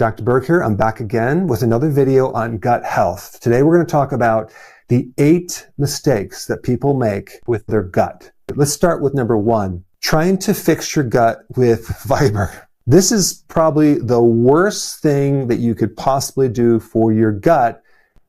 Dr. Berg here. I'm back again with another video on gut health. Today we're going to talk about the 8 mistakes that people make with their gut. Let's start with number 1, trying to fix your gut with fiber. This is probably the worst thing that you could possibly do for your gut,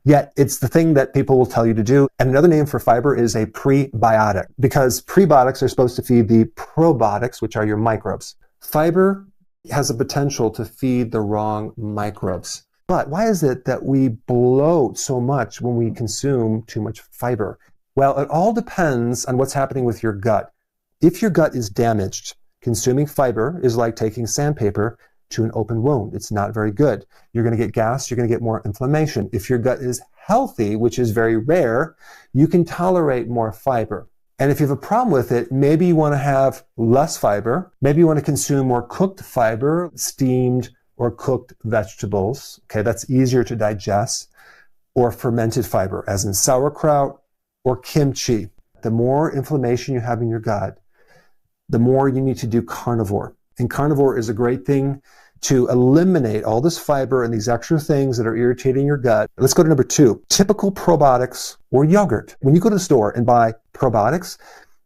yet it's the thing that people will tell you to do. And another name for fiber is a prebiotic, because prebiotics are supposed to feed the probiotics, which are your microbes. Fiber has a potential to feed the wrong microbes. But why is it that we bloat so much when we consume too much fiber? Well, it all depends on what's happening with your gut. If your gut is damaged, consuming fiber is like taking sandpaper to an open wound. It's not very good. You're going to get gas, you're going to get more inflammation. If your gut is healthy, which is very rare, you can tolerate more fiber. And if you have a problem with it, maybe you want to have less fiber. Maybe you want to consume more cooked fiber, steamed or cooked vegetables. Okay, that's easier to digest. Or fermented fiber, as in sauerkraut or kimchi. The more inflammation you have in your gut, the more you need to do carnivore. And carnivore is a great thing to eliminate all this fiber and these extra things that are irritating your gut. Let's go to number 2, typical probiotics or yogurt. When you go to the store and buy probiotics,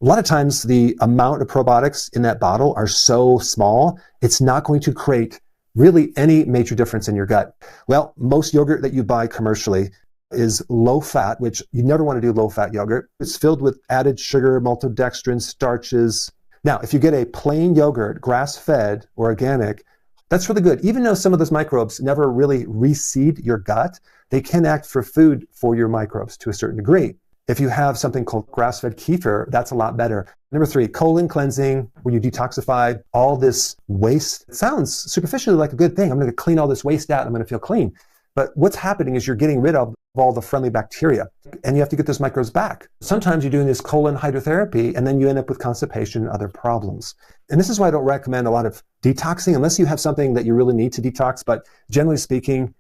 a lot of times the amount of probiotics in that bottle are so small, it's not going to create really any major difference in your gut. Well, most yogurt that you buy commercially is low fat, which you never want to do low fat yogurt. It's filled with added sugar, maltodextrin, starches. Now, if you get a plain yogurt, grass-fed or organic, that's really good. Even though some of those microbes never really reseed your gut, they can act for food for your microbes to a certain degree. If you have something called grass-fed kefir, that's a lot better. Number 3, colon cleansing, where you detoxify all this waste. It sounds superficially like a good thing. I'm going to clean all this waste out. I'm going to feel clean. But what's happening is you're getting rid of all the friendly bacteria, and you have to get those microbes back. Sometimes you're doing this colon hydrotherapy, and then you end up with constipation and other problems. And this is why I don't recommend a lot of detoxing unless you have something that you really need to detox. But generally speaking,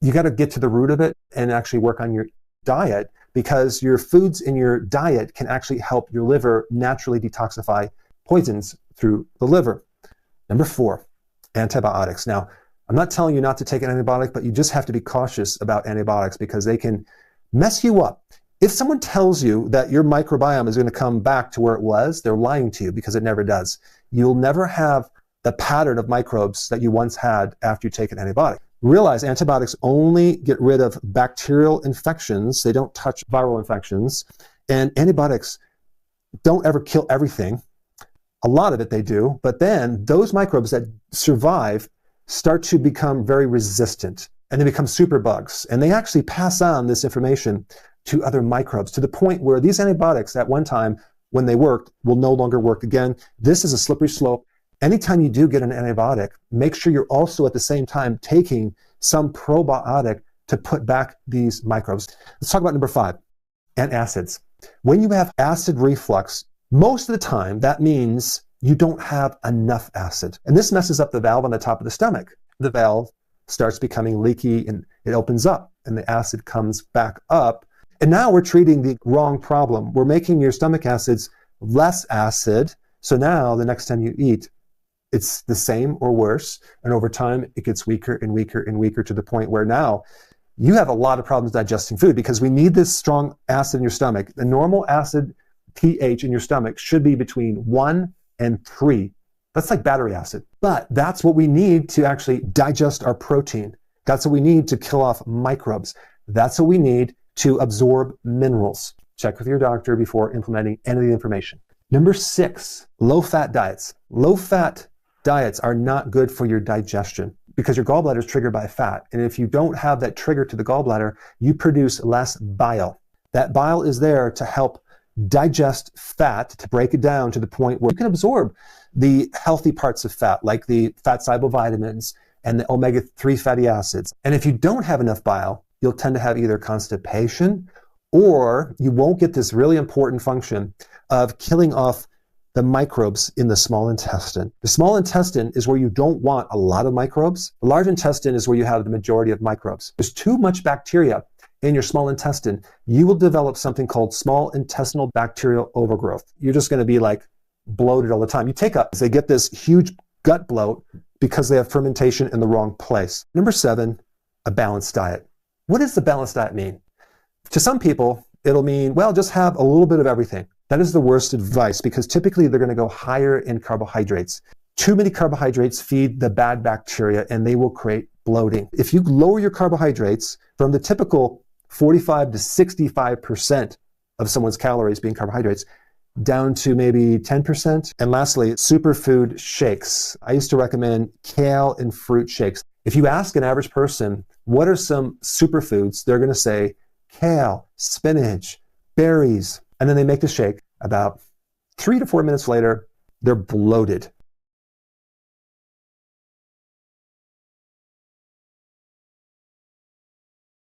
you got to get to the root of it and actually work on your diet, because your foods in your diet can actually help your liver naturally detoxify poisons through the liver. Number 4, antibiotics. Now, I'm not telling you not to take an antibiotic, but you just have to be cautious about antibiotics because they can mess you up. If someone tells you that your microbiome is going to come back to where it was, they're lying to you, because it never does. You'll never have the pattern of microbes that you once had after you take an antibiotic. Realize antibiotics only get rid of bacterial infections. They don't touch viral infections. And antibiotics don't ever kill everything. A lot of it they do, but then those microbes that survive start to become very resistant, and they become superbugs. And they actually pass on this information to other microbes, to the point where these antibiotics at one time, when they worked, will no longer work again. This is a slippery slope. Anytime you do get an antibiotic, make sure you're also at the same time taking some probiotic to put back these microbes. Let's talk about number 5, antacids. When you have acid reflux, most of the time that means you don't have enough acid. And this messes up the valve on the top of the stomach. The valve starts becoming leaky and it opens up and the acid comes back up. And now we're treating the wrong problem. We're making your stomach acids less acid. So now the next time you eat, it's the same or worse. And over time, it gets weaker and weaker and weaker, to the point where now you have a lot of problems digesting food, because we need this strong acid in your stomach. The normal acid pH in your stomach should be between 1 and 3. That's like battery acid. But that's what we need to actually digest our protein. That's what we need to kill off microbes. That's what we need to absorb minerals. Check with your doctor before implementing any of the information. Number 6, low-fat diets. Low-fat diets are not good for your digestion, because your gallbladder is triggered by fat. And if you don't have that trigger to the gallbladder, you produce less bile. That bile is there to help digest fat, to break it down to the point where you can absorb the healthy parts of fat, like the fat-soluble vitamins and the omega-3 fatty acids. And if you don't have enough bile, you'll tend to have either constipation, or you won't get this really important function of killing off the microbes in the small intestine. The small intestine is where you don't want a lot of microbes. The large intestine is where you have the majority of microbes. There's too much bacteria in your small intestine. You will develop something called small intestinal bacterial overgrowth. You're just going to be like bloated all the time. They get this huge gut bloat because they have fermentation in the wrong place. Number 7, a balanced diet. What does the balanced diet mean? To some people, it'll mean, well, just have a little bit of everything. That is the worst advice because typically they're going to go higher in carbohydrates. Too many carbohydrates feed the bad bacteria and they will create bloating. If you lower your carbohydrates from the typical 45 to 65% of someone's calories being carbohydrates down to maybe 10%. And lastly, superfood shakes. I used to recommend kale and fruit shakes. If you ask an average person, what are some superfoods? They're going to say kale, spinach, berries, and then they make the shake. About 3 to 4 minutes later, they're bloated.